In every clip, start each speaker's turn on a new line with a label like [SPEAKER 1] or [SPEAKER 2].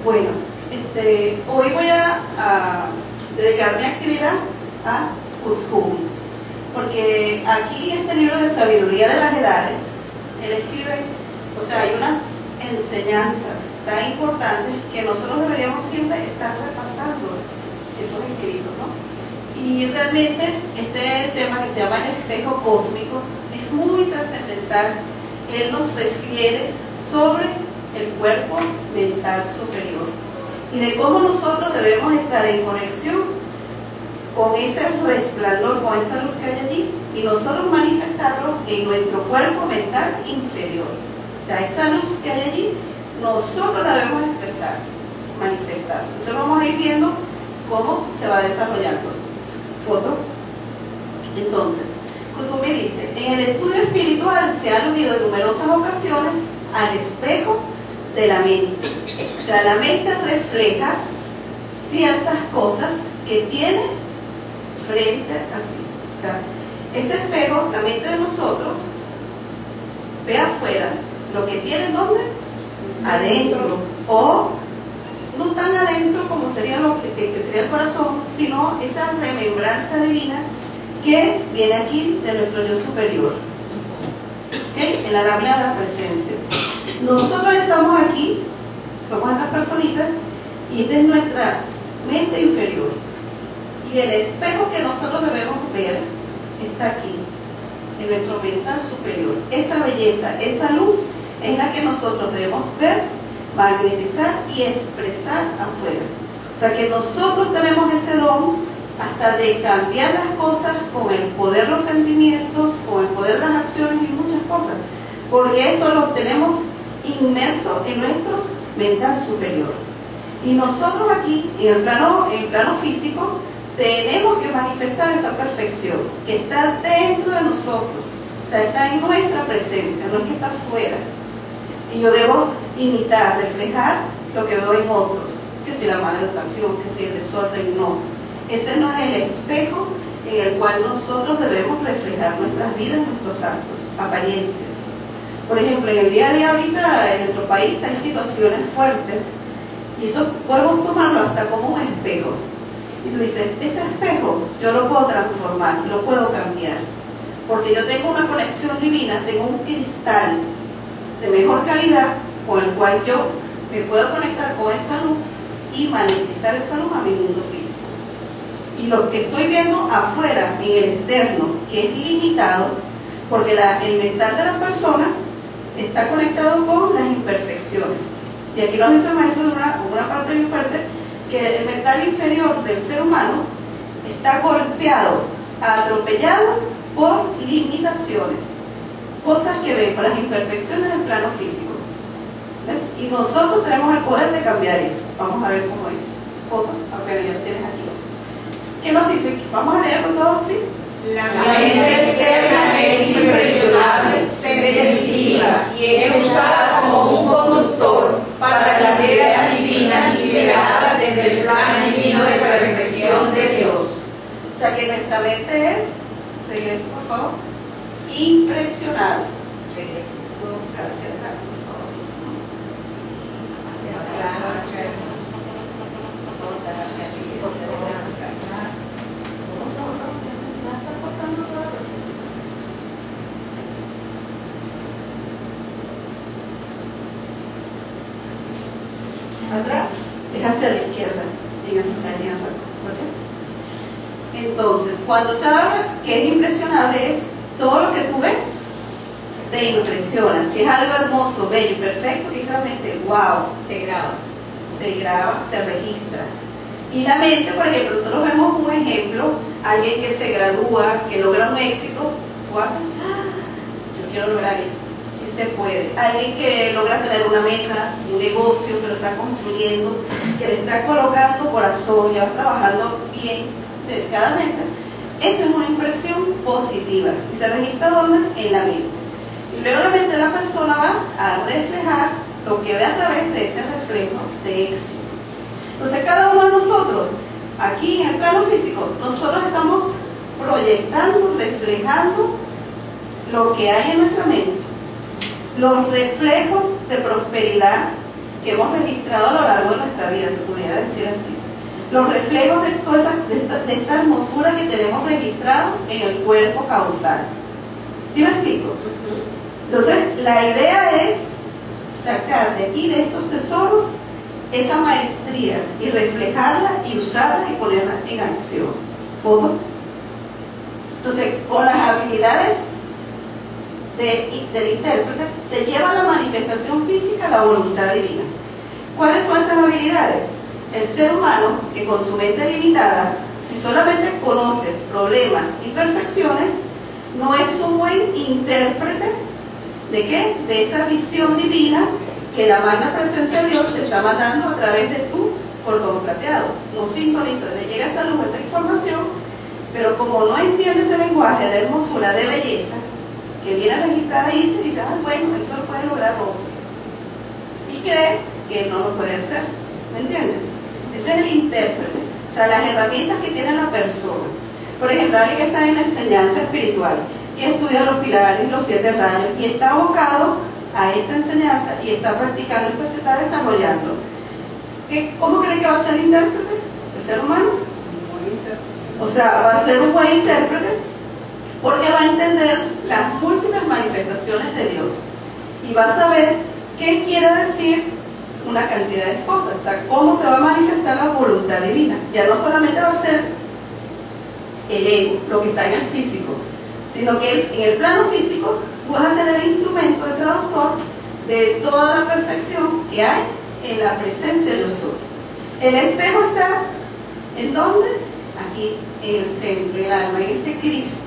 [SPEAKER 1] Bueno, hoy voy a dedicar mi actividad a Kuthum, porque aquí en este libro de Sabiduría de las Edades, él escribe, o sea, hay unas enseñanzas tan importantes que nosotros deberíamos siempre estar repasando esos escritos, ¿no? Y realmente este tema que se llama el espejo cósmico es muy trascendental. Él nos refiere sobre el cuerpo mental superior y de cómo nosotros debemos estar en conexión con ese resplandor, con esa luz que hay allí, y nosotros manifestarlo en nuestro cuerpo mental inferior. O sea, esa luz que hay allí, nosotros la debemos expresar, manifestar. Entonces vamos a ir viendo cómo se va desarrollando. Foto. Entonces, Kuthum dice, en el estudio espiritual se ha aludido en numerosas ocasiones al espejo de la mente. O sea, la mente refleja ciertas cosas que tiene frente así. O sea, ese espejo, la mente de nosotros, ve afuera lo que tiene, ¿dónde? Adentro. O no tan adentro como sería lo que sería el corazón, sino esa remembranza divina que viene aquí de nuestro yo superior. ¿Okay? En la lámina de la presencia. Nosotros estamos aquí, somos estas personitas, y esta es nuestra mente inferior. Y el espejo que nosotros debemos ver está aquí, en nuestro mental superior. Esa belleza, esa luz es la que nosotros debemos ver, magnetizar y expresar afuera. O sea que nosotros tenemos ese don hasta de cambiar las cosas con el poder de los sentimientos, con el poder de las acciones y muchas cosas, porque eso lo tenemos inmerso en nuestro mental superior. Y nosotros aquí, en el plano físico, tenemos que manifestar esa perfección que está dentro de nosotros, o sea, está en nuestra presencia, no es que está afuera. Y yo debo imitar, reflejar lo que veo en otros, que si la mala educación, que si el desorden, no. Ese no es el espejo en el cual nosotros debemos reflejar nuestras vidas, nuestros actos, apariencias. Por ejemplo, en el día a día ahorita en nuestro país hay situaciones fuertes y eso podemos tomarlo hasta como un espejo. Y tú dices, ese espejo yo lo puedo transformar, lo puedo cambiar, porque yo tengo una conexión divina, tengo un cristal de mejor calidad con el cual yo me puedo conectar con esa luz y magnetizar esa luz a mi mundo físico. Y lo que estoy viendo afuera, en el externo, que es limitado, porque el mental de la persona está conectado con las imperfecciones. Y aquí nos dice el maestro de una parte muy fuerte, que el mental inferior del ser humano está golpeado, atropellado por limitaciones, cosas que ven con las imperfecciones del plano físico. ¿Ves? Y nosotros tenemos el poder de cambiar eso. Vamos a ver cómo es. Foto, aunque ya lo tienes aquí. ¿Qué nos dice? Vamos a leerlo todo así.
[SPEAKER 2] La mente externa es impresionable, sensitiva y es usada como un conductor para las ideas divinas liberadas desde el plano divino de perfección de Dios.
[SPEAKER 1] O sea que nuestra mente es, regrese por favor, impresionable. Regrese, todos hacia acá, por favor. Hacia acá. Hacia aquí, atrás es hacia la izquierda, entonces cuando se habla que es impresionable, es todo lo que tú ves te impresiona. Si es algo hermoso, bello, perfecto, quizásmente wow, se graba, se registra. Y la mente, por ejemplo, nosotros vemos un ejemplo, alguien que se gradúa, que logra un éxito, tú haces, yo quiero lograr eso. Se puede. Alguien que logra tener una meta, un negocio, que lo está construyendo, que le está colocando corazón, ya va trabajando bien dedicadamente, eso es una impresión positiva y se registra ¿dónde? En la mente. Y luego la mente de la persona va a reflejar lo que ve a través de ese reflejo de éxito. Entonces cada uno de nosotros, aquí en el plano físico, nosotros estamos proyectando, reflejando lo que hay en nuestra mente. Los reflejos de prosperidad que hemos registrado a lo largo de nuestra vida, se pudiera decir así. Los reflejos de toda de esta hermosura que tenemos registrado en el cuerpo causal. ¿Sí me explico? Entonces, la idea es sacar de aquí, de estos tesoros, esa maestría y reflejarla y usarla y ponerla en acción. ¿Foto? Entonces, con las habilidades del intérprete se lleva a la manifestación física la voluntad divina. ¿Cuáles son esas habilidades? El ser humano, que con su mente limitada, si solamente conoce problemas y imperfecciones, no es un buen intérprete ¿de qué? De esa visión divina que la magna presencia de Dios te está mandando a través de tu cordón plateado. No sintoniza, le llega esa luz, esa información, pero como no entiende ese lenguaje de hermosura, de belleza, que viene registrada ahí, se dice, bueno, eso lo puede lograr otro. Y cree que no lo puede hacer. ¿Me entienden? Ese es el intérprete. O sea, las herramientas que tiene la persona. Por ejemplo, alguien que está en la enseñanza espiritual y estudia los pilares, los 7 rayos, y está abocado a esta enseñanza y está practicando, se está desarrollando. ¿Cómo cree que va a ser el intérprete? ¿El ser humano? O sea, va a ser un buen intérprete porque va a entender las múltiples manifestaciones de Dios y va a saber qué quiere decir una cantidad de cosas, o sea, cómo se va a manifestar la voluntad divina. Ya no solamente va a ser el ego, lo que está en el físico, sino que en el plano físico tú vas a ser el instrumento, el traductor de toda la perfección que hay en la presencia de Dios. El espejo está ¿en dónde? Aquí, en el centro, en el alma, en ese Cristo.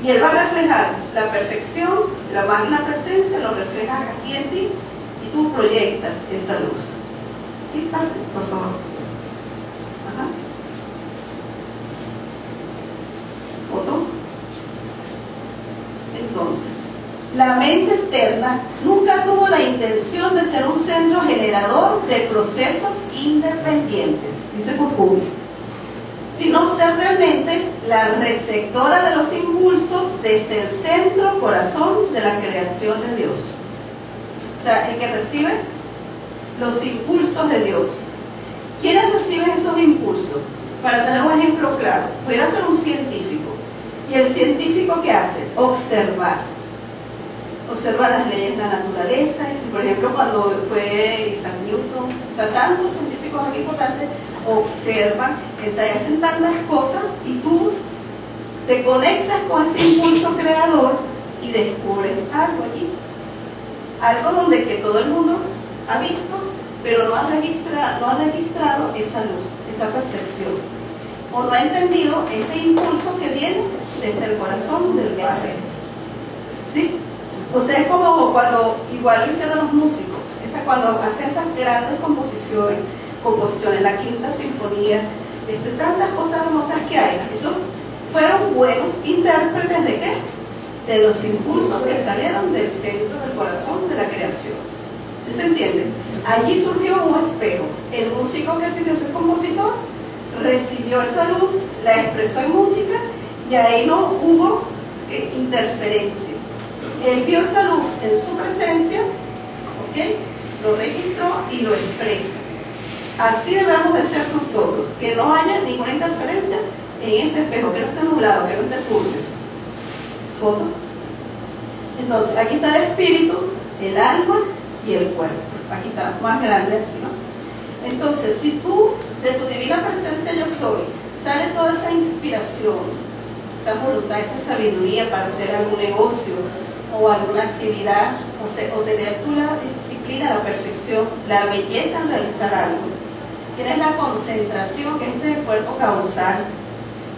[SPEAKER 1] Y Él va a reflejar la perfección, la magna presencia, lo refleja aquí en ti y tú proyectas esa luz. ¿Sí? Pasen, por favor. Ajá. Foto. Entonces, la mente externa nunca tuvo la intención de ser un centro generador de procesos independientes, dice Foucault, sino ser realmente la receptora de los impulsos desde el centro corazón de la creación de Dios. O sea, el que recibe los impulsos de Dios. ¿Quiénes reciben esos impulsos? Para tener un ejemplo claro, pudiera ser un científico. ¿Y el científico qué hace? Observar. Observa las leyes de la naturaleza. Por ejemplo, cuando fue Isaac Newton, o sea, tantos científicos aquí importantes observan, hacen tantas cosas y tú te conectas con ese impulso creador y descubres algo allí. Algo donde que todo el mundo ha visto, pero no ha registrado esa luz, esa percepción. O no ha entendido ese impulso que viene desde el corazón del Padre. ¿Sí? O sea, es como cuando, igual lo hicieron los músicos, cuando hacen esas grandes composiciones, la quinta sinfonía, tantas cosas hermosas que hay. Esos fueron buenos intérpretes ¿de qué? De los impulsos que salieron del centro del corazón de la creación. ¿Sí se entiende? Allí surgió un espejo. El músico que sintió ese compositor recibió esa luz, la expresó en música y ahí no hubo interferencia. Él vio esa luz en su presencia, ¿ok? Lo registró y lo expresa. Así debemos de ser nosotros, que no haya ninguna interferencia en ese espejo, que no esté nublado, que no esté turbio. ¿Foto? Entonces, aquí está el espíritu, el alma y el cuerpo. Aquí está más grande, aquí, ¿no? Entonces, si tú, de tu divina presencia yo soy, sale toda esa inspiración, esa voluntad, esa sabiduría para hacer algún negocio o alguna actividad, o tener tú la disciplina, la perfección, la belleza en realizar algo. Tienes la concentración, que es ese cuerpo causal.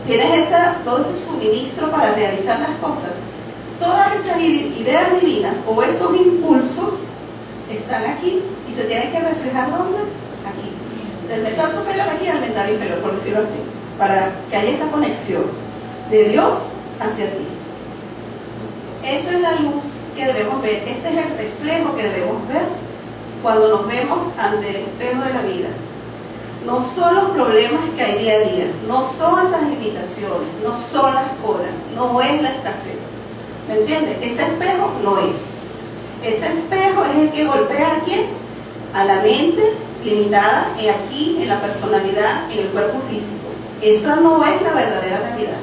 [SPEAKER 1] Tienes todo ese suministro para realizar las cosas. Todas esas ideas divinas o esos impulsos están aquí y se tienen que reflejar ¿dónde? Aquí. Del mental superior aquí al mental inferior, por decirlo así, para que haya esa conexión de Dios hacia ti. Eso es la luz que debemos ver. Este es el reflejo que debemos ver cuando nos vemos ante el espejo de la vida. No son los problemas que hay día a día, no son esas limitaciones, no son las colas, no es la escasez. ¿Me entiendes? Ese espejo no es. Ese espejo es el que golpea a quién? a la mente limitada aquí, en la personalidad, en el cuerpo físico. Esa no es la verdadera realidad.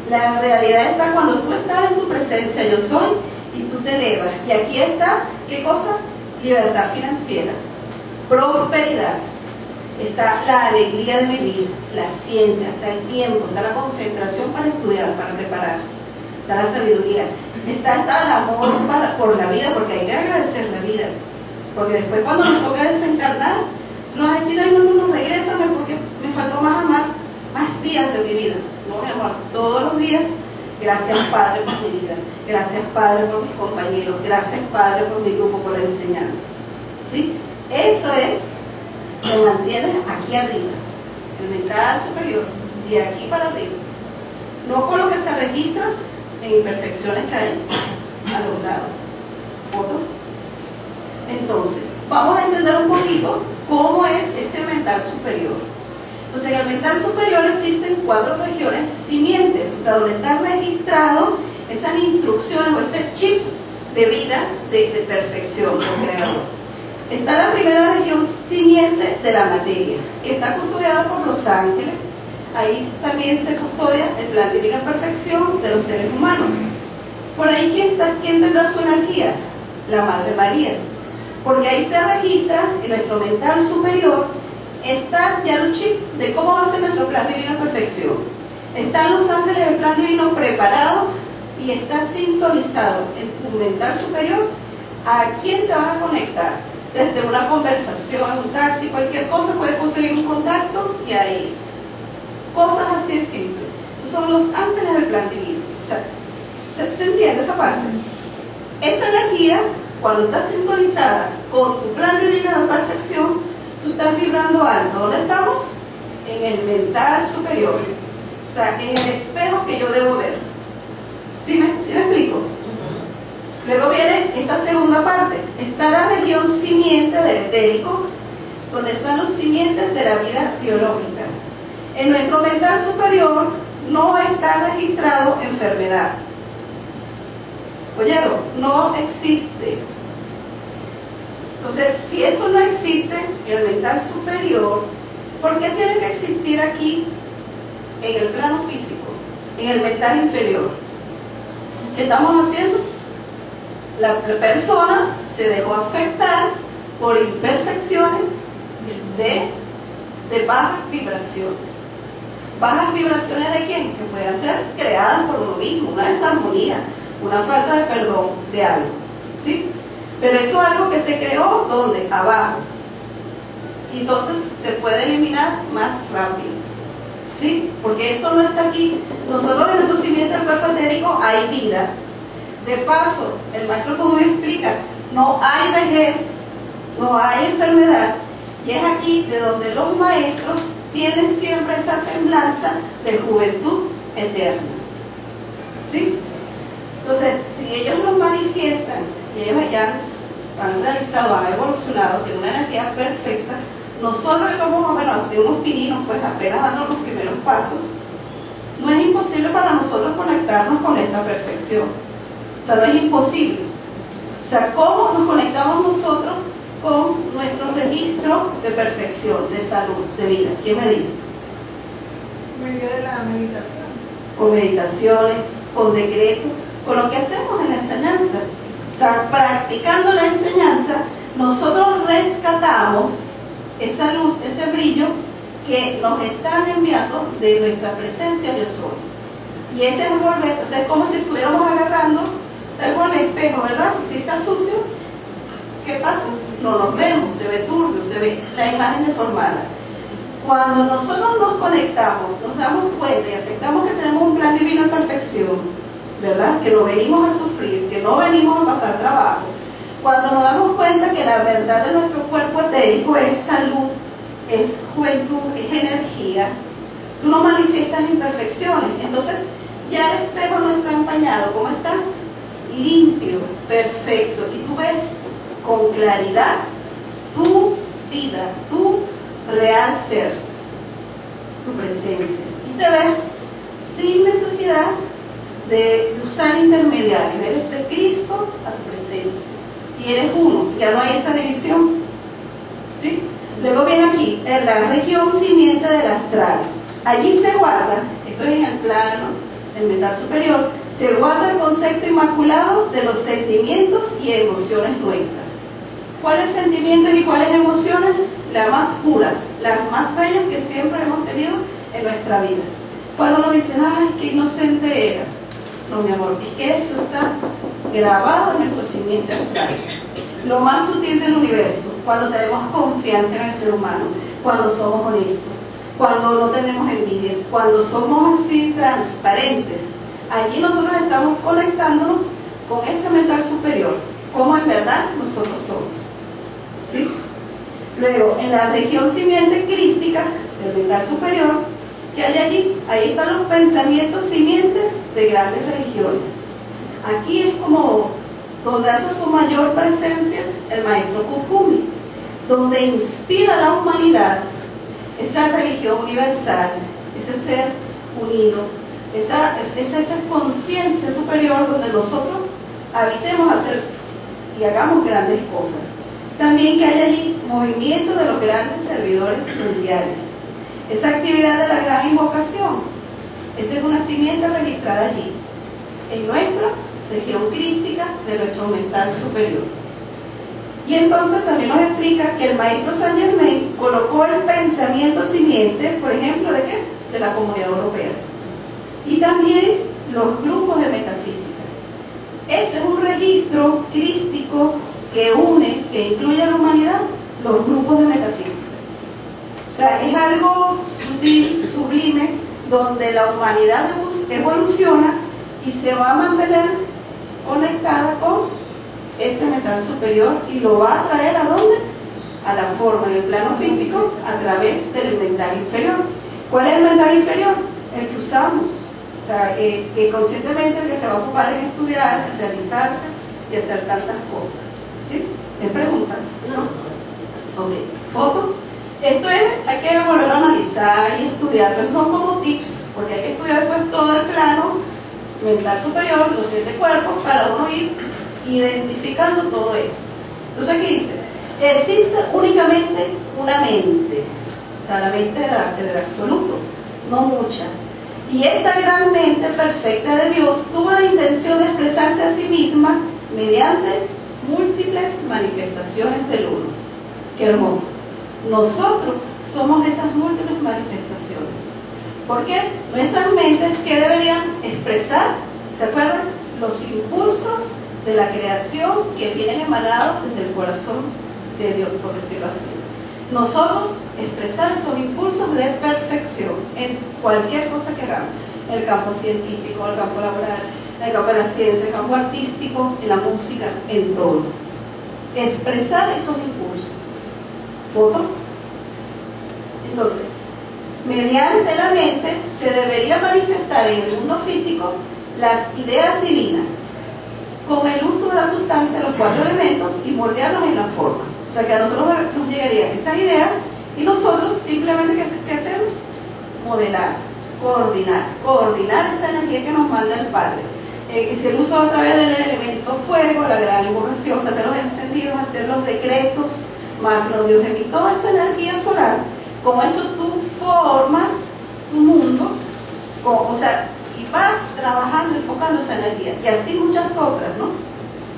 [SPEAKER 1] La realidad está cuando tú estás en tu presencia, yo soy, y tú te elevas. Y aquí está, ¿qué cosa? Libertad financiera, prosperidad. Está la alegría de vivir, la ciencia, está el tiempo, está la concentración para estudiar, para prepararse, está la sabiduría, está el amor por la vida, porque hay que agradecer la vida. Porque después cuando nos toca desencarnar, nos va a decir, ay, no, regrésame porque me faltó más amar, más días de mi vida. No, mi amor, todos los días, gracias Padre por mi vida, gracias Padre por mis compañeros, gracias Padre por mi grupo, por la enseñanza. ¿Sí? Eso es, te mantienes aquí arriba, el mental superior, y aquí para arriba. No con lo que se registra en imperfecciones que hay a los lados. ¿Foto? Entonces, vamos a entender un poquito cómo es ese mental superior. Entonces, en el mental superior existen 4 regiones simientes, o sea, donde está registrado esas instrucciones o ese chip de vida de perfección del creador. Está la primera región simiente de la materia, que está custodiada por los ángeles. Ahí también se custodia el plan divino en perfección de los seres humanos. Por ahí, ¿quién tendrá su energía? La Madre María. Porque ahí se registra en nuestro mental superior, está ya el chip de cómo va a ser nuestro plan divino en perfección. Están los ángeles del plan divino preparados y está sintonizado en tu mental superior a quién te vas a conectar. Desde una conversación, un taxi, cualquier cosa, puedes conseguir un contacto y ahí es. Cosas así de simples. Esos son los ángeles del plan divino. O sea, ¿se entiende esa parte? Esa energía, cuando está sintonizada con tu plan divino de perfección, tú estás vibrando alto. ¿Dónde estamos? En el mental superior. O sea, en el espejo que yo debo ver. ¿Sí me explico? Luego viene esta segunda parte. Está la región simiente del etérico, donde están los simientes de la vida biológica. En nuestro mental superior no está registrado enfermedad. ¿Oyeron? No existe. Entonces, si eso no existe en el mental superior, ¿por qué tiene que existir aquí en el plano físico, en el mental inferior? ¿Qué estamos haciendo? La persona se dejó afectar por imperfecciones de bajas vibraciones. ¿Bajas vibraciones de quién? Que pueden ser creadas por uno mismo, una desarmonía, una falta de perdón de algo, ¿sí? Pero eso es algo que se creó, ¿dónde? Abajo. Y entonces se puede eliminar más rápido, ¿sí? Porque eso no está aquí. Nosotros en nuestro simiente del cuerpo etérico hay vida. De paso, el maestro Kubi explica, no hay vejez, no hay enfermedad, y es aquí de donde los maestros tienen siempre esa semblanza de juventud eterna. ¿Sí? Entonces, si ellos nos manifiestan, y ellos ya han realizado, han evolucionado, tienen una energía perfecta, nosotros que somos más o menos de unos pininos, pues apenas dando los primeros pasos, no es imposible para nosotros conectarnos con esta perfección. O sea, no es imposible. O sea, ¿cómo nos conectamos nosotros con nuestro registro de perfección, de salud, de vida? ¿Quién me dice?
[SPEAKER 2] Por medio de la meditación.
[SPEAKER 1] Con meditaciones, con decretos, con lo que hacemos en la enseñanza. O sea, practicando la enseñanza, nosotros rescatamos esa luz, ese brillo que nos están enviando de nuestra presencia yo soy. Y ese es volver, o sea, es como si estuviéramos agarrando, o sea, con el espejo, ¿verdad? Y si está sucio, ¿qué pasa? No nos vemos, se ve turbio, se ve la imagen deformada. Cuando nosotros nos conectamos, nos damos cuenta y aceptamos que tenemos un plan divino en perfección, ¿verdad? Que no venimos a sufrir, que no venimos a pasar trabajo. Cuando nos damos cuenta que la verdad de nuestro cuerpo etérico es salud, es juventud, es energía, tú no manifiestas imperfecciones. Entonces, ya el espejo no está empañado, ¿cómo está? Limpio, perfecto. Y tú ves con claridad tu vida, tu real ser, tu presencia. Y te ves sin necesidad de usar intermediarios. Eres de Cristo a tu presencia. Y eres uno, ya no hay esa división. Luego viene aquí, en la región simiente del astral. Allí se guarda, esto es en el plano, el mental superior, se guarda el concepto inmaculado de los sentimientos y emociones nuestras. ¿Cuáles sentimientos y cuáles emociones? Las más puras, las más bellas que siempre hemos tenido en nuestra vida. Cuando nos dicen, ay, qué inocente era. No, mi amor, es que eso está grabado en nuestro simiente astral. Lo más sutil del universo, cuando tenemos confianza en el ser humano, cuando somos honestos, cuando no tenemos envidia, cuando somos así transparentes. Allí nosotros estamos conectándonos con ese mental superior, como en verdad nosotros somos. ¿Sí? Luego, en la región simiente crística del mental superior, ¿qué hay allí? Ahí están los pensamientos simientes de grandes religiones. Aquí es como donde hace su mayor presencia el maestro Kuthumi, donde inspira a la humanidad esa religión universal, ese ser unidos, esa conciencia superior donde nosotros habitemos hacer y hagamos grandes cosas. También que hay allí movimiento de los grandes servidores mundiales. Esa actividad de la gran invocación, esa es una simiente registrada allí, en nuestra región crística de nuestro mental superior. Y entonces también nos explica que el maestro Saint Germain colocó el pensamiento simiente, por ejemplo, ¿de qué? De la Comunidad Europea. Y también los grupos de metafísica. Ese es un registro crístico que une, que incluye a la humanidad, los grupos de metafísica. O sea, es algo sutil, sublime, donde la humanidad evoluciona y se va a mantener conectada con ese mental superior y lo va a traer ¿a dónde? A la forma, en el plano físico, a través del mental inferior. ¿Cuál es el mental inferior? El que usamos. O sea, que conscientemente el que se va a ocupar en estudiar, en realizarse y hacer tantas cosas. ¿Sí? ¿Me preguntan? No. Ok. ¿Foto? Esto es, hay que volverlo a analizar y estudiar, pero son como tips, porque hay que estudiar después todo el plano mental superior, los 7 cuerpos, para uno ir identificando todo esto. Entonces aquí dice, existe únicamente una mente, o sea, la mente del absoluto, no muchas. Y esta gran mente perfecta de Dios tuvo la intención de expresarse a sí misma mediante múltiples manifestaciones del uno. Qué hermoso. Nosotros somos esas múltiples manifestaciones. ¿Por qué? Nuestras mentes, ¿qué deberían expresar? ¿Se acuerdan? Los impulsos de la creación que vienen emanados desde el corazón de Dios, por decirlo así. Nosotros expresar esos impulsos de perfección en cualquier cosa que hagamos, en el campo científico, en el campo laboral, en el campo de la ciencia, en el campo artístico, en la música, en todo. Expresar esos impulsos. ¿Foto? Entonces, mediante la mente se debería manifestar en el mundo físico las ideas divinas con el uso de la sustancia, los 4 elementos, y moldearlos en la forma. O sea que a nosotros nos llegarían esas ideas y nosotros simplemente ¿qué hacemos? Modelar, coordinar esa energía que nos manda el Padre. Y si el uso a través del elemento fuego, la gran invocación, o sea, hacer los encendidos, hacer los decretos, magno Dios en mí, toda esa energía solar, como eso tú formas tu mundo, o sea, y vas trabajando, enfocando esa energía, y así muchas otras, ¿no?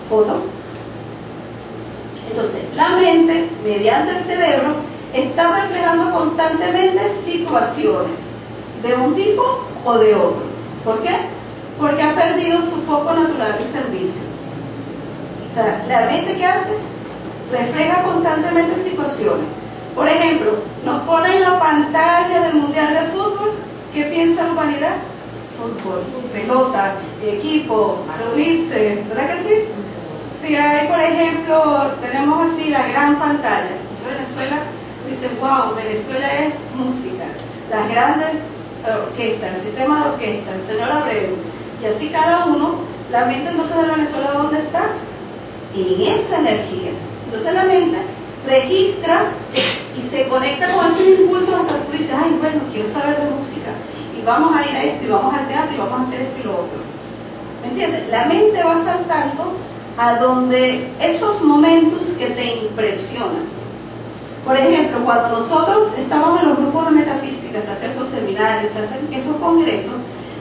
[SPEAKER 1] Foto. Entonces, la mente, mediante el cerebro, está reflejando constantemente situaciones de un tipo o de otro. ¿Por qué? Porque ha perdido su foco natural de servicio. O sea, la mente, ¿qué hace? Refleja constantemente situaciones. Por ejemplo, nos pone en la pantalla del Mundial de Fútbol. ¿Qué piensa la humanidad? Fútbol, pelota, equipo, reunirse, ¿verdad que sí? Si hay, por ejemplo, tenemos así la gran pantalla. Venezuela, dicen, wow, Venezuela es música. Las grandes orquestas, el sistema de orquesta, el señor Abreu, y así cada uno, la mente entonces de Venezuela, ¿dónde está? En esa energía. Entonces la mente registra y se conecta con esos impulsos hasta que tú dices, ay, bueno, quiero saber de música, y vamos a ir a esto, y vamos al teatro, y vamos a hacer esto y lo otro. ¿Me entiendes? La mente va saltando a donde esos momentos que te impresionan. Por ejemplo, cuando nosotros estamos en los grupos de metafísica, se hacen esos seminarios, se hacen esos congresos,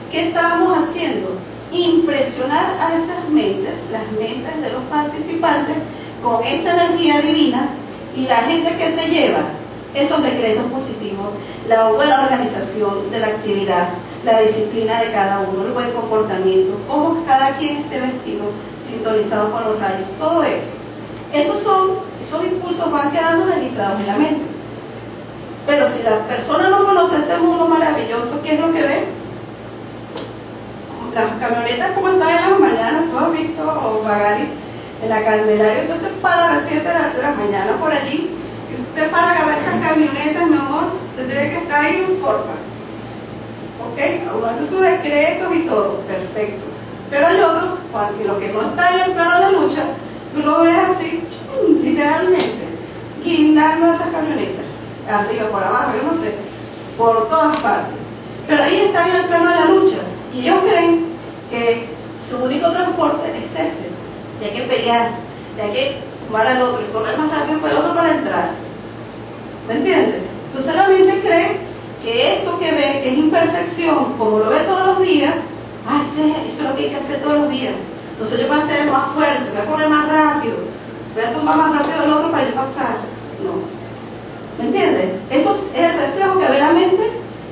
[SPEAKER 1] ¿qué estábamos haciendo? Impresionar a esas mentes, las mentes de los participantes, con esa energía divina, y la gente que se lleva esos decretos positivos, la buena organización de la actividad, la disciplina de cada uno, el buen comportamiento, cómo cada quien esté vestido, sintonizado con los rayos, todo eso. Esos impulsos van quedando registrados en la mente. Pero si la persona no conoce este mundo maravilloso, ¿qué es lo que ve? Las camionetas como están en las mañanas, tú has visto, o Magali, en la Candelaria, usted se para a las 7 de la mañana por allí, y usted para agarrar esas camionetas, mi amor, usted tiene que estar ahí en forma. ¿Ok? Uno hace sus decretos y todo, perfecto. Pero hay otros, cuando lo que no está en el plano de la lucha, tú lo ves así, literalmente, guindando esas camionetas, arriba, por abajo, yo no sé, por todas partes. Pero ahí están en el plano de la lucha, y ellos creen que su único transporte es ese, y hay que pelear, y hay que fumar al otro, y correr más rápido que el otro para entrar. ¿Me entiendes? Tú solamente crees que eso que ve, que es imperfección, como lo ve todos los días, eso es lo que hay que hacer todos los días. Entonces yo voy a ser el más fuerte, voy a correr más rápido, voy a tumbar más rápido el otro para yo pasar. No. ¿Me entiendes? Eso es el reflejo que ve la mente,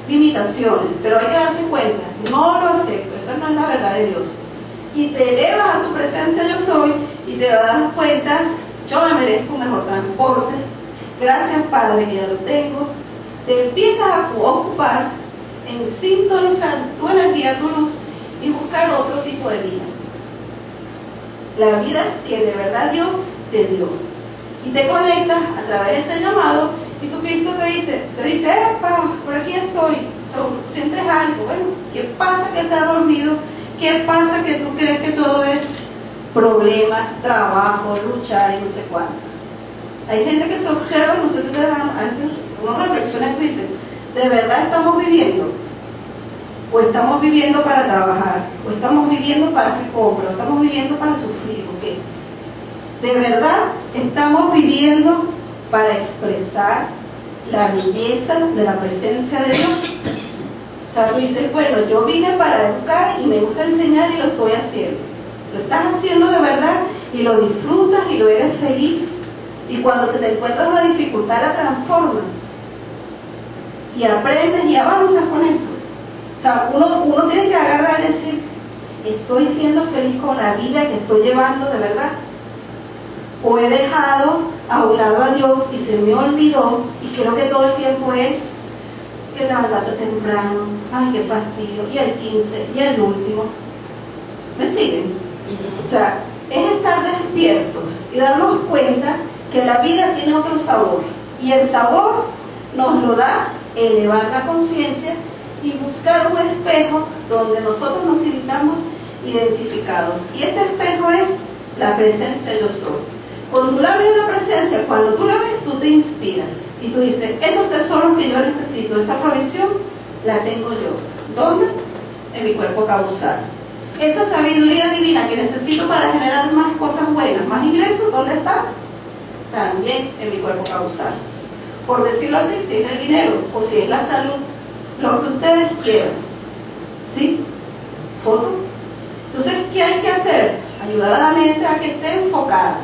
[SPEAKER 1] limitaciones, pero hay que darse cuenta, no lo acepto, esa no es la verdad de Dios. Y te elevas a tu presencia yo soy y te vas a dar cuenta, yo me merezco un mejor transporte, gracias Padre que ya lo tengo. Te empiezas a ocupar en sintonizar tu energía, tu luz y buscar otro tipo de vida. La vida que de verdad Dios te dio. Y te conectas a través de ese llamado y tu Cristo te dice, epa, por aquí estoy. O sea, tú sientes algo. Bueno, ¿qué pasa que estás dormido? ¿Qué pasa que tú crees que todo es problemas, trabajo, luchar y no sé cuánto? Hay gente que se observa, no sé si ustedes a veces uno reflexiona y dice, ¿de verdad estamos viviendo? ¿O estamos viviendo para trabajar? ¿O estamos viviendo para hacer compras? ¿O estamos viviendo para sufrir? ¿O qué? ¿De verdad estamos viviendo para expresar la belleza de la presencia de Dios? O sea, tú dices, bueno, yo vine para educar y me gusta enseñar y lo estoy haciendo. Lo estás haciendo de verdad y lo disfrutas y lo eres feliz. Y cuando se te encuentra una dificultad la transformas y aprendes y avanzas con eso. O sea, uno tiene que agarrar y decir, ¿estoy siendo feliz con la vida que estoy llevando de verdad? ¿O he dejado a un lado a Dios y se me olvidó y creo que todo el tiempo es que levantarse temprano, ay qué fastidio, y el 15, y el último? ¿Me siguen? O sea, es estar despiertos y darnos cuenta que la vida tiene otro sabor, y el sabor nos lo da elevar la conciencia y buscar un espejo donde nosotros nos sintamos identificados, y ese espejo es la presencia yo soy. Cuando tú la ves la presencia, cuando tú la ves, tú te inspiras y tú dices, esos tesoros que yo necesito, esa provisión la tengo yo. ¿Dónde? En mi cuerpo causal. Esa sabiduría divina que necesito para generar más cosas buenas, más ingresos, ¿dónde está? También en mi cuerpo causal. Por decirlo así, si es el dinero o si es la salud, lo que ustedes quieran. ¿Sí? ¿Foto? Entonces, ¿qué hay que hacer? Ayudar a la mente a que esté enfocada.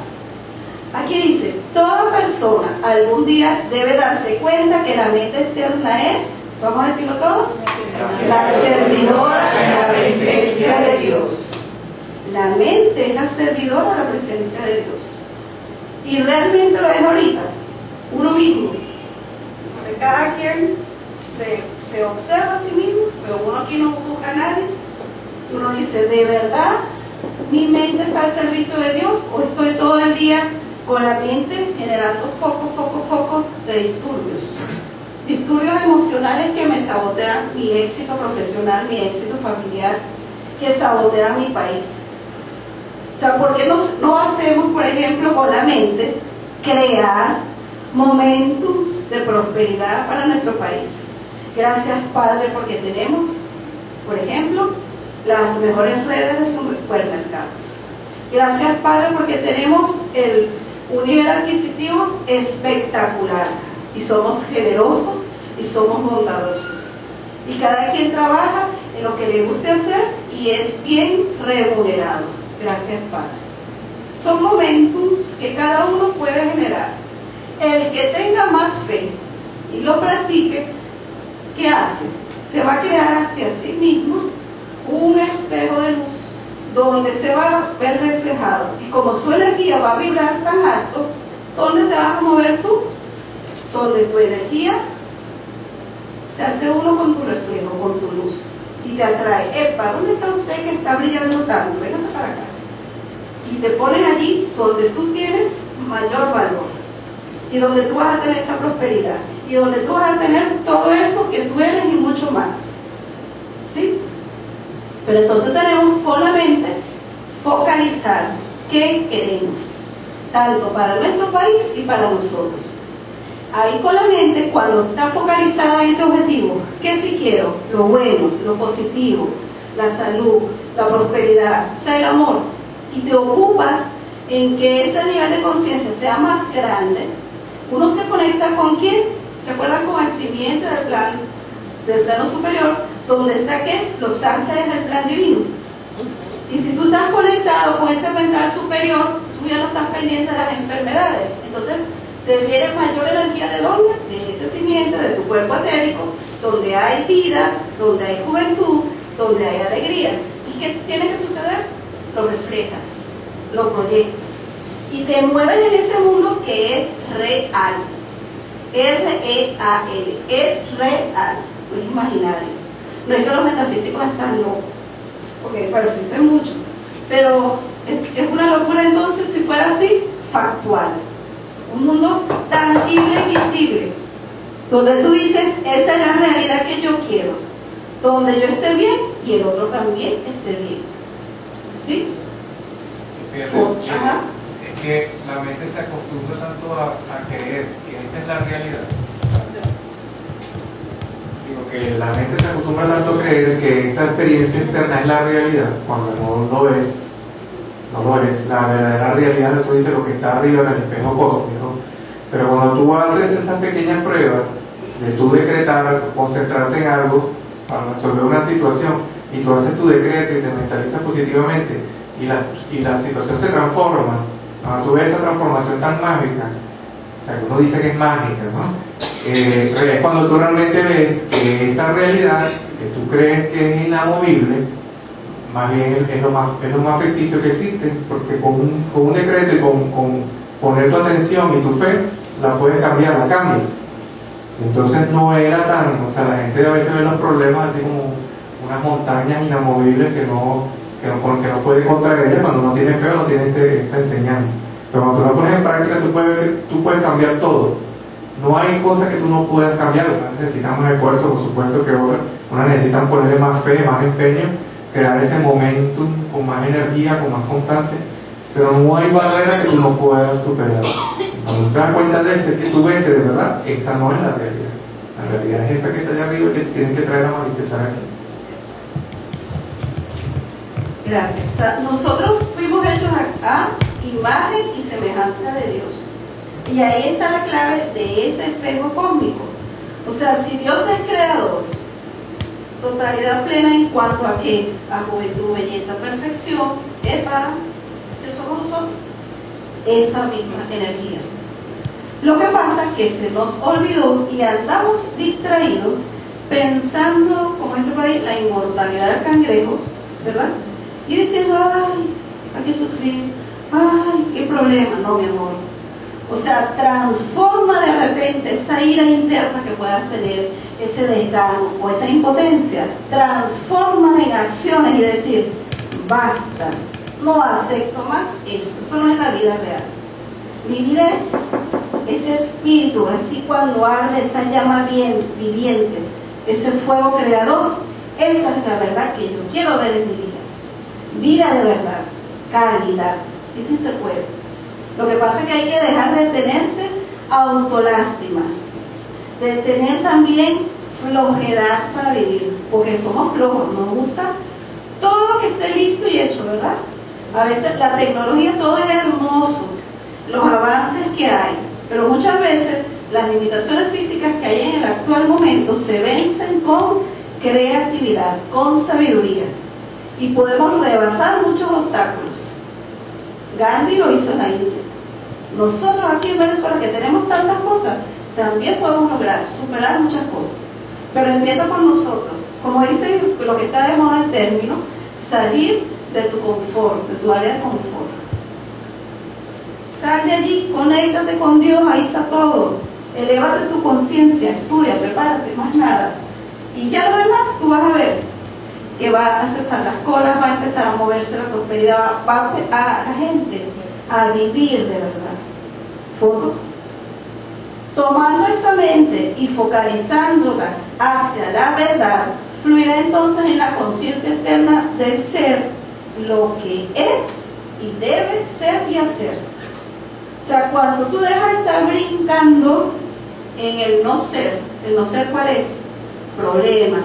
[SPEAKER 1] Aquí dice, toda persona algún día debe darse cuenta que la mente externa es, ¿vamos a decirlo todos? La servidora de la presencia de Dios. La mente es la servidora de la presencia de Dios. Y realmente lo es ahorita, uno mismo. Entonces cada quien se observa a sí mismo, pero uno aquí no busca a nadie. Uno dice, ¿de verdad mi mente está al servicio de Dios o estoy todo el día con la mente generando foco de disturbios? Disturbios emocionales que me sabotean mi éxito profesional, mi éxito familiar, que sabotean mi país. O sea, ¿por qué no hacemos, por ejemplo, con la mente, crear momentos de prosperidad para nuestro país? Gracias, Padre, porque tenemos, por ejemplo, las mejores redes de supermercados. Gracias, Padre, porque tenemos un nivel adquisitivo espectacular, y somos generosos y somos bondadosos, y cada quien trabaja en lo que le guste hacer y es bien remunerado. Gracias, Padre. Son momentos que cada uno puede generar. El que tenga más fe y lo practique, ¿qué hace? Se va a crear hacia sí mismo un espejo de luz donde se va a ver reflejado, y como su energía va a vibrar tan alto, ¿dónde te vas a mover tú? Donde tu energía se hace uno con tu reflejo, con tu luz, y te atrae. Epa, ¿dónde está usted que está brillando tanto? Véngase para acá. Y te ponen allí donde tú tienes mayor valor, y donde tú vas a tener esa prosperidad, y donde tú vas a tener todo eso que tú eres y mucho más. ¿Sí? Pero entonces tenemos con la mente focalizar qué queremos, tanto para nuestro país y para nosotros. Ahí con la mente, cuando está focalizada en ese objetivo, ¿qué sí quiero? Lo bueno, lo positivo, la salud, la prosperidad, o sea, el amor. Y te ocupas en que ese nivel de conciencia sea más grande. Uno se conecta con quién, se acuerdan, con el simiente del plano superior, donde está ¿qué? Los ángeles del plan divino. Y si tú estás conectado con ese mental superior, tú ya no estás pendiente de las enfermedades. Entonces te viene mayor energía. ¿De dónde? De ese simiente, de tu cuerpo etérico, donde hay vida, donde hay juventud, donde hay alegría. ¿Y qué tiene que suceder? Lo reflejas, lo proyectas y te mueves en ese mundo que es real. R-E-A-L, es real, no es imaginario. No es que los metafísicos están locos, porque parecen mucho, pero es una locura. Entonces, si fuera así, factual, un mundo tangible y visible, donde tú dices, esa es la realidad que yo quiero, donde yo esté bien y el otro también esté bien. ¿Sí?
[SPEAKER 3] Fíjate, es que la mente se acostumbra tanto a creer que esta es la realidad. Digo que la mente se acostumbra tanto a creer que esta experiencia externa es la realidad, cuando no lo es. No lo es. La verdadera realidad, tú dices lo que está arriba en el espejo cósmico. Pero cuando tú haces esas pequeñas pruebas de tú decretar, concentrarte en algo para resolver una situación, y tú haces tu decreto y te mentalizas positivamente, y la situación se transforma, cuando tú ves esa transformación tan mágica, o sea, uno dice que es mágica, ¿no? Es cuando tú realmente ves que esta realidad, que tú crees que es inamovible, más bien es lo más ficticio que existe, porque con un decreto y con poner tu atención y tu fe, la puedes cambiar, la cambias. Entonces no era tan, o sea, la gente a veces ve los problemas así como unas montañas inamovibles que no puede contra ellas cuando no tiene fe o no tiene esta enseñanza. Pero cuando tú la pones en práctica, tú puedes cambiar todo. No hay cosas que tú no puedas cambiar. Necesitamos esfuerzo, por supuesto que otras. Unas necesitan ponerle más fe, más empeño, crear ese momentum con más energía, con más constancia. Pero no hay barrera que tú no puedas superar. Cuando te das cuenta de eso, es que tú ves que de verdad esta no es la realidad. La realidad es esa que está allá arriba y que tienen que traer a manifestar aquí.
[SPEAKER 1] Gracias. O sea, nosotros fuimos hechos a imagen y semejanza de Dios. Y ahí está la clave de ese espejo cósmico. O sea, si Dios es creador, totalidad plena en cuanto a qué, a juventud, belleza, perfección, es para que somos nosotros esa misma energía. Lo que pasa es que se nos olvidó y andamos distraídos pensando, como dice por ahí, la inmortalidad del cangrejo, ¿verdad? Y diciendo, ay, hay que sufrir, ay, qué problema. No, mi amor. O sea, transforma de repente esa ira interna que puedas tener, ese desgano o esa impotencia, transforma en acciones y decir, basta, no acepto más eso no es la vida real. Mi vida es ese espíritu, así cuando arde esa llama viviente, ese fuego creador, esa es la verdad que yo quiero ver en mi vida. Vida de verdad, calidad, y sí se puede. Lo que pasa es que hay que dejar de tenerse autolástima, de tener también flojedad para vivir, porque somos flojos, nos gusta todo que esté listo y hecho, ¿verdad? A veces la tecnología, todo es hermoso, los avances que hay, pero muchas veces las limitaciones físicas que hay en el actual momento se vencen con creatividad, con sabiduría, y podemos rebasar muchos obstáculos. Gandhi lo hizo en la India. Nosotros aquí en Venezuela, que tenemos tantas cosas, también podemos lograr superar muchas cosas, pero empieza por nosotros, como dice lo que está de moda el término, salir de tu confort, de tu área de confort. Sal de allí, conéctate con Dios, ahí está todo. Elévate tu conciencia, estudia, prepárate, más nada. Y ya lo demás tú vas a ver que va a cesar las colas, va a empezar a moverse la prosperidad, va a la gente a vivir de verdad. Foto. Tomando esa mente y focalizándola hacia la verdad, fluirá entonces en la conciencia externa del ser lo que es y debe ser y hacer. O sea, cuando tú dejas de estar brincando en el no ser ¿cuál es? Problemas,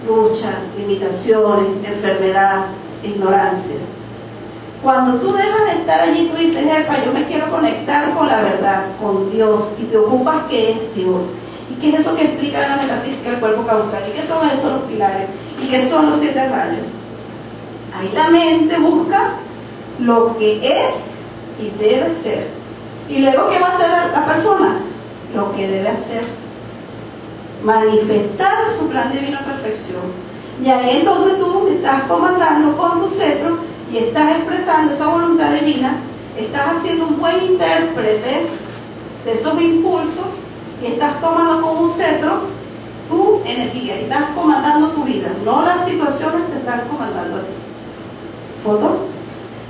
[SPEAKER 1] lucha, limitaciones, enfermedad, ignorancia. Cuando tú dejas de estar allí, tú dices, epa, yo me quiero conectar con la verdad, con Dios, y te ocupas qué es Dios, y qué es eso que explica la metafísica del cuerpo causal, y qué son esos los pilares, y qué son los 7 rayos. Ahí la mente busca lo que es y debe ser. Y luego, ¿qué va a hacer la persona? Lo que debe hacer. Manifestar su plan divino a perfección. Y ahí entonces tú estás comandando con tu cetro y estás expresando esa voluntad divina, estás haciendo un buen intérprete de esos impulsos y estás tomando con un cetro tu energía y estás comandando tu vida, no las situaciones te están comandando a ti. ¿Foto?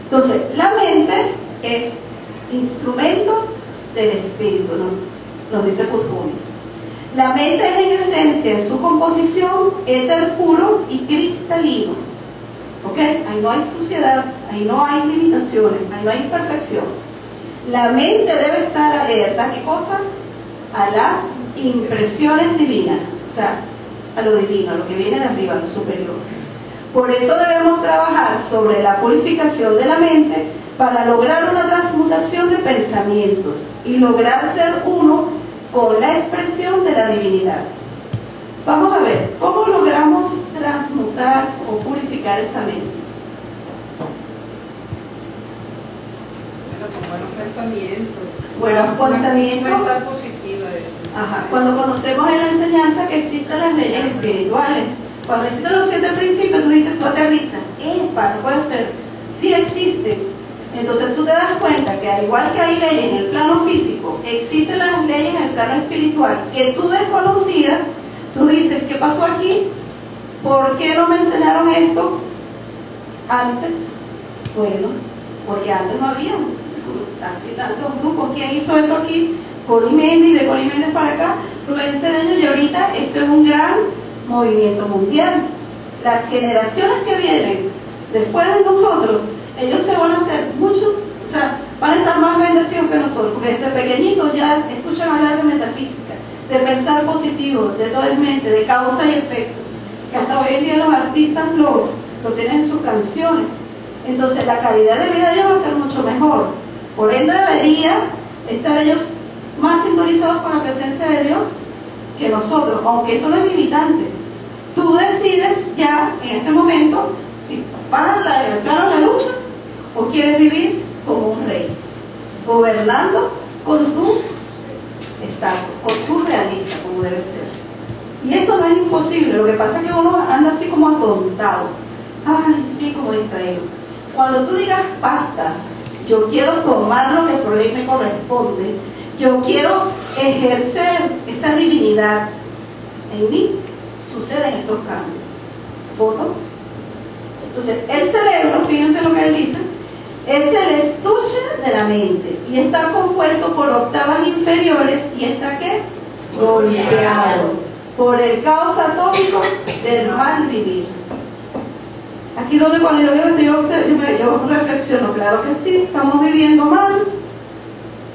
[SPEAKER 1] Entonces, la mente es instrumento del espíritu, ¿no? Nos dice Kuthumi. La mente es en esencia, en su composición, éter puro y cristalino. ¿Ok? Ahí no hay suciedad, ahí no hay limitaciones, ahí no hay imperfección. La mente debe estar alerta, ¿qué cosa? A las impresiones divinas, o sea, a lo divino, a lo que viene de arriba, a lo superior. Por eso debemos trabajar sobre la purificación de la mente para lograr una transmutación de pensamientos y lograr ser uno con la expresión de la divinidad. Vamos a ver, ¿cómo logramos transmutar o purificar esa mente?
[SPEAKER 2] Bueno, con buenos pensamientos.
[SPEAKER 1] Buenos pensamientos.
[SPEAKER 2] Mental positiva.
[SPEAKER 1] Ajá. Cuando conocemos en la enseñanza que existen las leyes espirituales, cuando existen los 7 principios, tú dices, tú aterrizas, ¡epa! No puede ser, sí existen. Entonces tú te das cuenta que al igual que hay leyes en el plano físico, existen las leyes en el plano espiritual que tú desconocías. Tú dices, ¿qué pasó aquí? ¿Por qué no me enseñaron esto antes? Bueno, porque antes no había así tantos grupos. ¿Quién hizo eso aquí? Coliméndez, de Coliméndez para acá, Rubén Cedeño, y ahorita esto es un gran movimiento mundial. Las generaciones que vienen después de nosotros, ellos se van a hacer mucho, o sea, van a estar más bendecidos que nosotros, porque desde pequeñitos ya escuchan hablar de metafísica, de pensar positivo, de todo el mente, de causa y efecto, que hasta hoy en día los artistas lo tienen en sus canciones. Entonces la calidad de vida de ellos va a ser mucho mejor. Por ende debería estar ellos más sintonizados con la presencia de Dios que nosotros, aunque eso no es limitante. Tú decides ya en este momento si vas a estar en el plano de la lucha o quieres vivir como un rey, gobernando con tu estado, con tu realiza, como debe ser. Y eso no es imposible, lo que pasa es que uno anda así como atontado, ay, sí, como distraído. Cuando tú digas, basta, yo quiero tomar lo que por ley me corresponde, yo quiero ejercer esa divinidad en mí, suceden esos cambios. ¿Foto? Entonces, el cerebro, fíjense lo que él dice, es el estuche de la mente y está compuesto por octavas inferiores y está ¿qué? Golpeado por el caos atómico del mal vivir. Aquí donde cuando yo veo esto, yo reflexiono, claro que sí, estamos viviendo mal.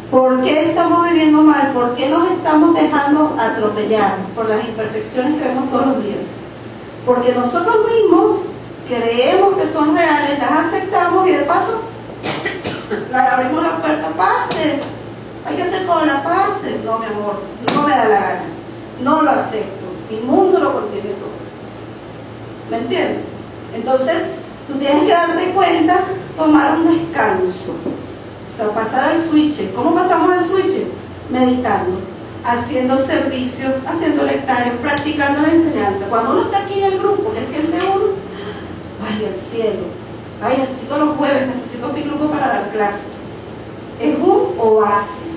[SPEAKER 1] ¿Por qué estamos viviendo mal? ¿Por qué nos estamos dejando atropellar por las imperfecciones que vemos todos los días? Porque nosotros mismos creemos que son reales, las aceptamos y de paso abrimos la puerta, pase, hay que hacer con la pase. No, mi amor, no me da la gana, no lo acepto, mi mundo lo contiene todo. ¿Me entiendes? Entonces, tú tienes que darte cuenta, tomar un descanso, o sea, pasar al switch. ¿Cómo pasamos al switch? Meditando, haciendo servicio, haciendo lectarios, practicando la enseñanza. Cuando uno está aquí en el grupo, que siente uno, ay, el cielo, ay, necesito los jueves, necesito mi grupo para dar clase. Es un oasis.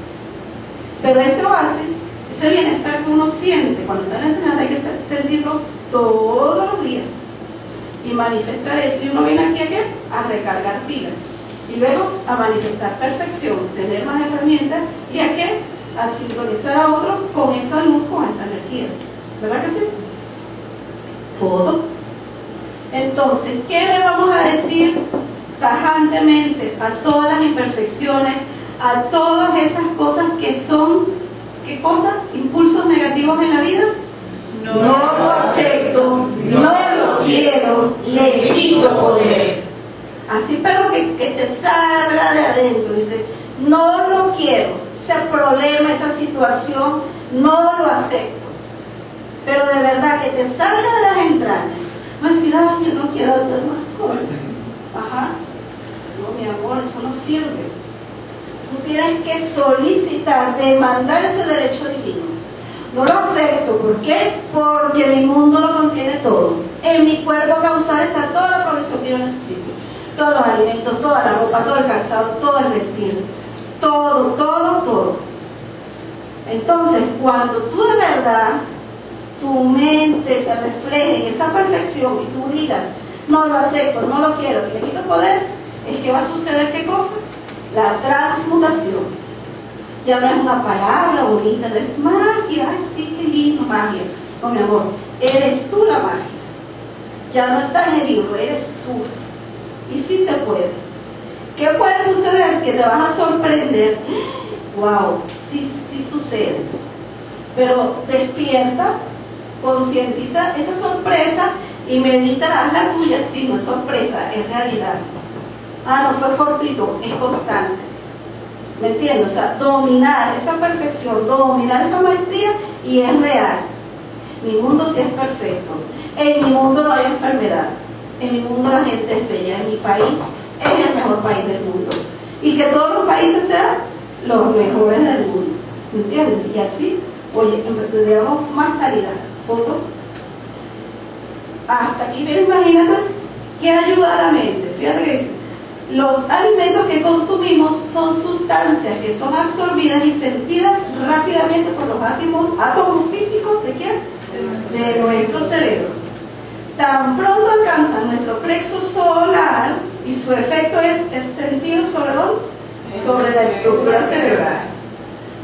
[SPEAKER 1] Pero ese oasis, ese bienestar que uno siente cuando está en la enseñanza, hay que sentirlo todos los días y manifestar eso. Y uno viene aquí ¿a qué? A recargar pilas y luego a manifestar perfección, tener más herramientas y ¿a qué? A sintonizar a otros con esa luz, con esa energía. ¿Verdad que sí? Todo. Entonces, ¿qué le vamos a decir tajantemente a todas las imperfecciones, a todas esas cosas que son, ¿qué cosas? Impulsos negativos en la vida? No lo acepto, no lo quiero, le quito poder. Así, pero que te salga de adentro. Dice, no lo quiero, ese problema, esa situación, no lo acepto. Pero de verdad, que te salga de las entrañas. No decir, ay, yo no quiero hacer más cosas. Ajá. No, mi amor, eso no sirve. Tú tienes que solicitar, demandar ese derecho divino. No lo acepto. ¿Por qué? Porque mi mundo lo contiene todo. En mi cuerpo causal está toda la provisión que yo necesito. Todos los alimentos, toda la ropa, todo el calzado, todo el vestir. Todo, todo, todo. Entonces, cuando tú de verdad, tu mente se refleje en esa perfección y tú digas, no lo acepto, no lo quiero, le quito poder, es que va a suceder ¿qué cosa? La transmutación. Ya no es una palabra bonita, no es magia, ay sí, qué lindo, magia. No, mi amor, eres tú la magia. Ya no está en el libro, eres tú. Y sí se puede. ¿Qué puede suceder? Que te vas a sorprender. Wow, sí sucede. Pero despierta, concientiza esa sorpresa y medita, haz la tuya. Sí, no es sorpresa, es realidad. Ah, no fue fortuito, es constante. ¿Me entiendes? O sea, dominar esa perfección, dominar esa maestría y es real. Mi mundo sí es perfecto. En mi mundo no hay enfermedad. En mi mundo la gente es bella. En mi país es el mejor país del mundo. Y que todos los países sean los mejores del mundo. ¿Me entiendes? Y así, oye, tendríamos más calidad. Foto. Hasta aquí, pero imagínate que ayuda a la mente. Fíjate que dice, los alimentos que consumimos son sustancias que son absorbidas y sentidas rápidamente por los átomos físicos ¿de quién? De nuestro cerebro. Tan pronto alcanzan nuestro plexo solar y su efecto es sentido sobre ¿dónde? Sobre la estructura cerebral.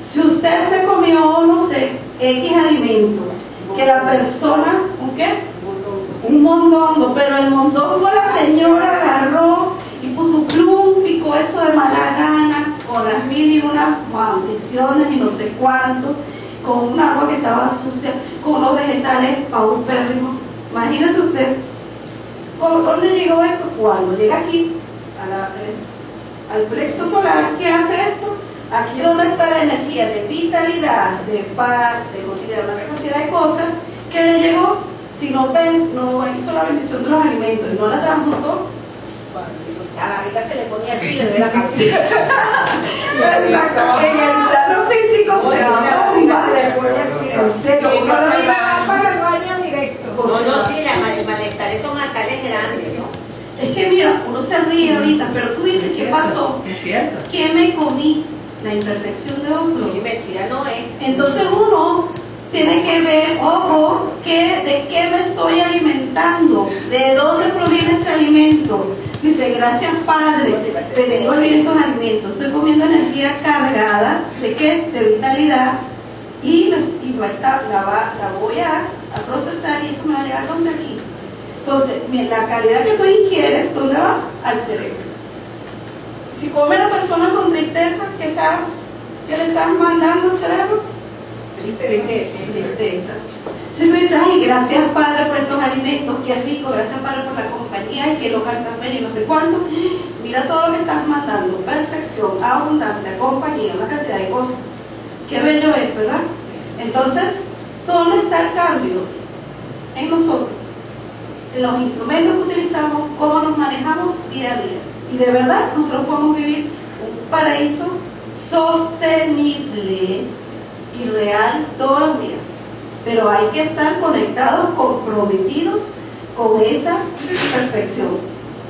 [SPEAKER 1] Si usted se comió, no sé, X alimento, que la persona, ¿un qué? Un mondongo, pero el mondongo la señora agarró y putuplum, picó eso de mala gana, con las mil y unas maldiciones y no sé cuánto, con un agua que estaba sucia, con unos vegetales paupérrimos. Imagínese usted, ¿dónde llegó eso? Cuando llega aquí, al plexo solar, ¿qué hace esto? Aquí donde está la energía de vitalidad, de paz, de motividad, una cantidad de cosas que le llegó. Si no hizo la bendición de los alimentos y no la transmutó,
[SPEAKER 2] a la barriga se le ponía así, le doy la cabeza.
[SPEAKER 1] en el plano físico se va a bombar.
[SPEAKER 2] Se le pone así.
[SPEAKER 1] En serio,
[SPEAKER 2] Y
[SPEAKER 1] uno
[SPEAKER 2] no
[SPEAKER 1] no
[SPEAKER 2] se
[SPEAKER 1] dice,
[SPEAKER 2] va para el baño directo.
[SPEAKER 4] No, sí, el malestar estomacal es grande, ¿no?
[SPEAKER 1] es que mira, uno se ríe ahorita, pero tú dices, ¿qué pasó?
[SPEAKER 5] Es cierto.
[SPEAKER 1] ¿Qué me comí? La imperfección de otro.
[SPEAKER 4] Y mentira no es.
[SPEAKER 1] Entonces uno tiene que ver, ojo, de qué me estoy alimentando, de dónde proviene ese alimento. Dice, gracias Padre, te vengo bien estos alimentos, estoy comiendo energía cargada, ¿de qué? De vitalidad, y la voy a procesar y eso me va a llegar donde aquí. Entonces, la calidad que tú ingieres, ¿dónde va? Al cerebro. Si come la persona con tristeza, ¿qué le estás mandando al cerebro? Tristeza. Si tú dices, ay, gracias Padre por estos alimentos, qué rico, gracias Padre por la compañía, y que local tan bello y no sé cuánto, mira todo lo que estás mandando, perfección, abundancia, compañía, una cantidad de cosas. Qué bello es, ¿verdad? Entonces, ¿dónde está el cambio? En nosotros, en los instrumentos que utilizamos, cómo nos manejamos día a día. Y de verdad, nosotros podemos vivir un paraíso sostenible y real todos los días. Pero hay que estar conectados, comprometidos con esa perfección.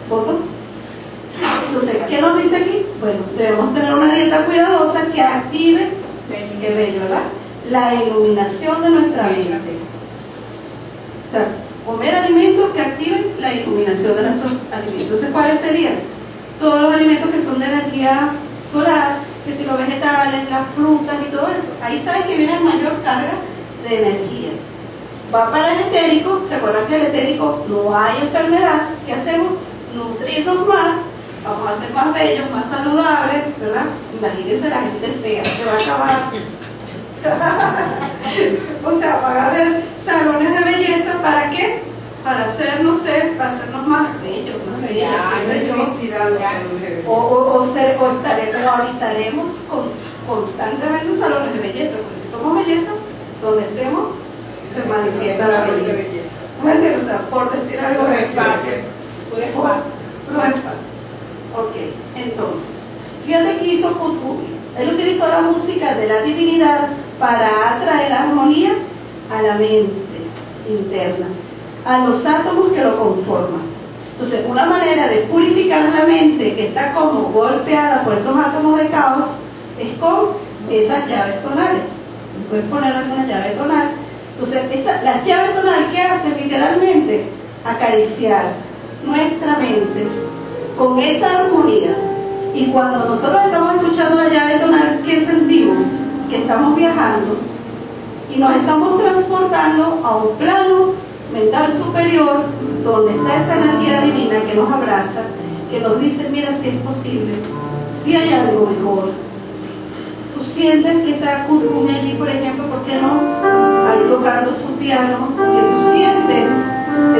[SPEAKER 1] ¿Foto? Entonces, ¿qué nos dice aquí? Bueno, debemos tener una dieta cuidadosa que active, qué bello, ¿verdad?, la iluminación de nuestra mente. O sea, comer alimentos que activen la iluminación de nuestros alimentos. Entonces, ¿cuáles serían? Todos los alimentos que son de energía solar, que si los vegetales, las frutas y todo eso. Ahí saben que viene mayor carga de energía. Va para el etérico. ¿Se acuerdan que el etérico no hay enfermedad? ¿Qué hacemos? Nutrirnos más, vamos a ser más bellos, más saludables, ¿verdad? Imagínense la gente fea, se va a acabar. O sea, van a haber salones de belleza. ¿Para qué? Para hacer, no sé, para hacernos más bellos, más bellas. O habitaremos constantemente en salones de belleza, porque si somos belleza, donde estemos, se manifiesta la belleza. ¿No me entiendes? O sea, por decir algo de eso. Ok, entonces, fíjate que hizo Kuthumi. Él utilizó la música de la divinidad para atraer armonía a la mente interna, a los átomos que lo conforman. Entonces, una manera de purificar la mente que está como golpeada por esos átomos de caos es con esas llaves tonales. Puedes poner alguna llave tonal. Entonces, las llaves tonales, ¿qué hacen? Literalmente acariciar nuestra mente con esa armonía. Y cuando nosotros estamos escuchando la llave tonal, ¿qué sentimos? Que estamos viajando y nos estamos transportando a un plano mental superior, donde está esa energía divina que nos abraza, que nos dice, mira, si es posible, si hay algo mejor. Tú sientes que está Kuthumi allí, por ejemplo, ¿por qué no? Ahí tocando su piano, que tú sientes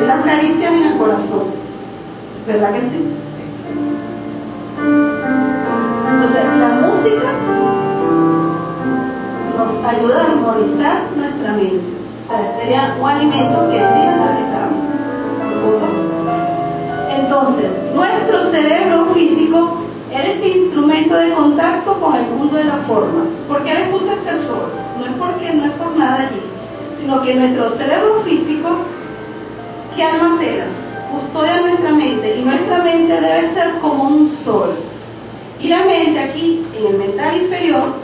[SPEAKER 1] esas caricias en el corazón, ¿verdad que sí? Entonces, la música nos ayuda a armonizar nuestra mente. O sea, sería un alimento que sí necesitamos. Entonces, nuestro cerebro físico es instrumento de contacto con el mundo de la forma. ¿Por qué les puse este sol? No es por nada allí, sino que nuestro cerebro físico, ¿qué almacena? Custodia nuestra mente, y nuestra mente debe ser como un sol. Y la mente aquí, en el mental inferior,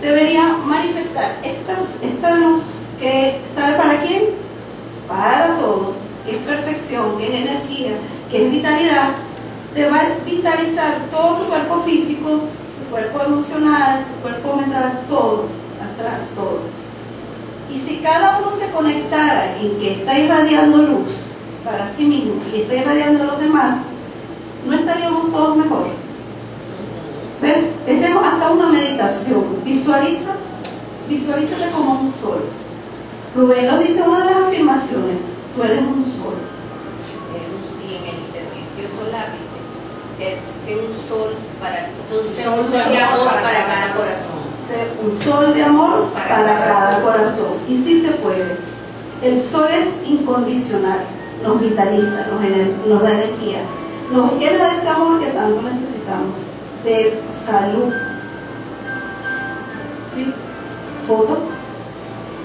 [SPEAKER 1] debería manifestar esta luz que ¿sabe para quién? Para todos, que es perfección, que es energía, que es vitalidad. Te va a vitalizar todo tu cuerpo físico, tu cuerpo emocional, tu cuerpo mental, todo, astral, todo. Y si cada uno se conectara en que está irradiando luz para sí mismo y está irradiando a los demás, ¿no estaríamos todos mejor? ¿Ves? Hacemos hasta una meditación. Visualízate como un sol. Rubén nos dice una de las afirmaciones: tú eres un sol.
[SPEAKER 4] Y en el servicio solar dice: sé un sol de amor para cada corazón.
[SPEAKER 1] Sé un sol de amor para cada corazón. Y sí se puede. El sol es incondicional, nos vitaliza, nos da energía, nos llena de ese amor que tanto necesitamos, de salud. ¿Sí? Foto.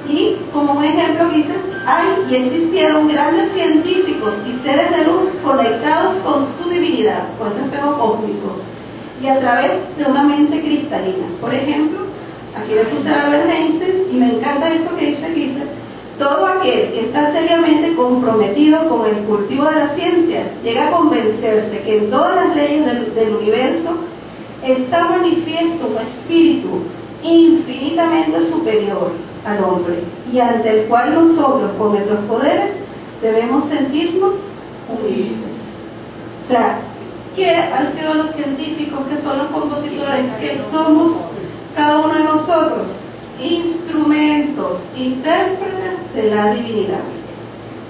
[SPEAKER 1] Y como un ejemplo dice, hay y existieron grandes científicos y seres de luz conectados con su divinidad, con ese espejo cósmico, y a través de una mente cristalina. Por ejemplo, aquí le puse a Albert Einstein, y me encanta esto que dice, todo aquel que está seriamente comprometido con el cultivo de la ciencia llega a convencerse que en todas las leyes del universo está manifiesto un espíritu infinitamente superior al hombre, y ante el cual nosotros, con nuestros poderes, debemos sentirnos humildes. O sea, ¿qué han sido los científicos? ¿Qué son los compositores? ¿Qué somos cada uno de nosotros? Instrumentos, intérpretes de la divinidad.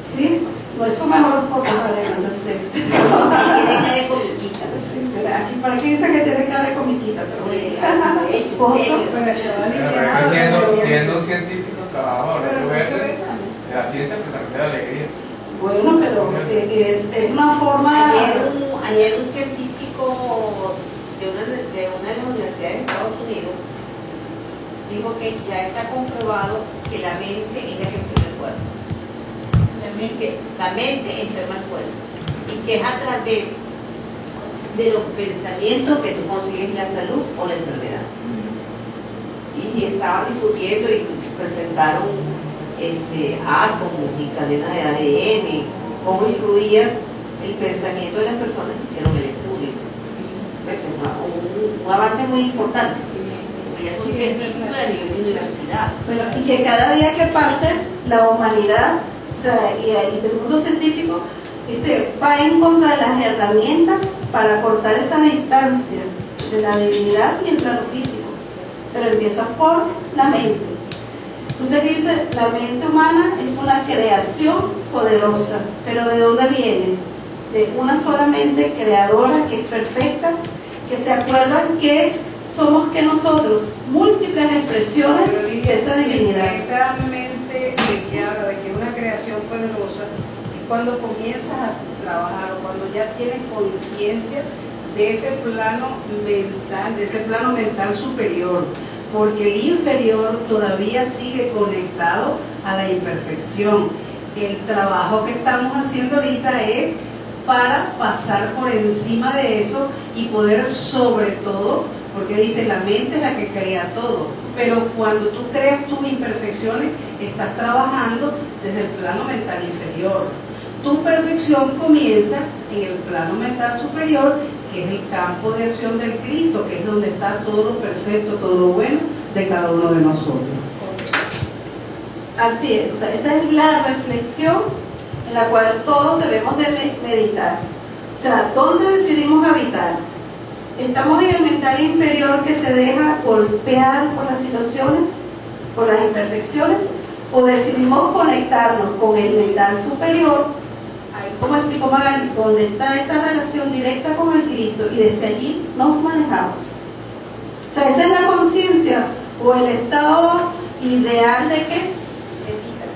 [SPEAKER 1] ¿Sí? No es su mejor foto, Mariana, no sé.
[SPEAKER 4] Tiene cara de comiquita.
[SPEAKER 1] Sí, pero aquí para que dice que tiene cara de comiquita, pero
[SPEAKER 4] Sí,
[SPEAKER 1] foto,
[SPEAKER 5] siendo un científico trabajador,
[SPEAKER 1] pero
[SPEAKER 5] no
[SPEAKER 1] no
[SPEAKER 5] puede
[SPEAKER 1] se
[SPEAKER 5] ser
[SPEAKER 1] ve.
[SPEAKER 5] de la ciencia, pero también de la alegría.
[SPEAKER 1] Bueno, pero es una forma.
[SPEAKER 4] Ayer un científico de una de las universidades de Estados Unidos dijo que ya está comprobado que la mente es la que enferma el cuerpo. Y que la mente enferma el cuerpo. Y que es a través de los pensamientos que tú consigues la salud o la enfermedad. Y estaban discutiendo y presentaron átomos y cadenas de ADN, cómo influía el pensamiento de las personas que hicieron el estudio. Un avance muy importante. Ya son científicos de nivel de universidad.
[SPEAKER 1] Bueno, y que cada día que pase, la humanidad, o sea, y el mundo científico, va en contra de las herramientas para cortar esa distancia de la divinidad y el plano físico. Pero empieza por la mente. Entonces aquí dice, la mente humana es una creación poderosa. ¿Pero de dónde viene? De una sola mente creadora que es perfecta, que se acuerdan que somos que nosotros, múltiples expresiones de esa divinidad.
[SPEAKER 2] Esa mente de que habla de que es una creación poderosa es cuando comienzas a trabajar o cuando ya tienes conciencia de ese plano mental superior, porque el inferior todavía sigue conectado a la imperfección. El trabajo que estamos haciendo ahorita es para pasar por encima de eso y poder, sobre todo, porque dice la mente es la que crea todo, pero cuando tú creas tus imperfecciones estás trabajando desde el plano mental inferior. Tu perfección comienza en el plano mental superior, que es el campo de acción del Cristo, que es donde está todo lo perfecto, todo lo bueno de cada uno de nosotros.
[SPEAKER 1] Así es, o sea, esa es la reflexión en la cual todos debemos de meditar. O sea, ¿dónde decidimos habitar? ¿Estamos en el mental inferior que se deja golpear por las situaciones, por las imperfecciones? ¿O decidimos conectarnos con el mental superior, ahí como explicó Magali, donde está esa relación directa con el Cristo y desde allí nos manejamos? O sea, esa es la conciencia o el estado ideal de qué? De vida.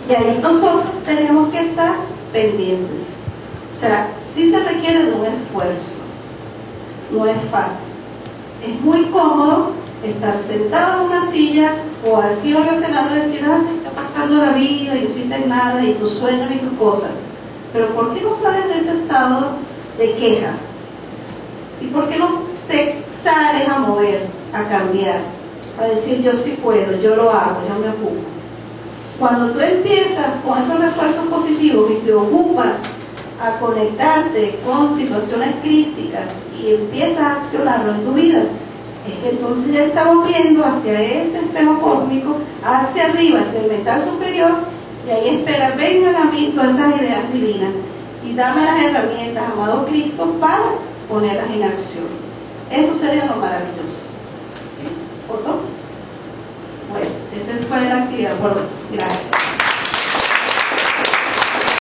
[SPEAKER 1] Y ahí nosotros tenemos que estar pendientes. O sea, sí se requiere de un esfuerzo. No es fácil. Es muy cómodo estar sentado en una silla o así oracionando y decir, está pasando la vida y no sientes nada y tus sueños y tus cosas. Pero ¿por qué no sales de ese estado de queja? ¿Y por qué no te sales a mover, a cambiar, a decir yo sí puedo, yo lo hago, yo me ocupo? Cuando tú empiezas con esos refuerzos positivos y te ocupas a conectarte con situaciones críticas y empiezas a accionarlo en tu vida, es que entonces ya estamos viendo hacia ese espejo cósmico, hacia arriba, hacia el mental superior, y ahí espera, vengan a mí todas esas ideas divinas y dame las herramientas, amado Cristo, para ponerlas en acción. Eso sería lo maravilloso. ¿Sí? ¿Foto? Bueno, esa fue la actividad. Bueno,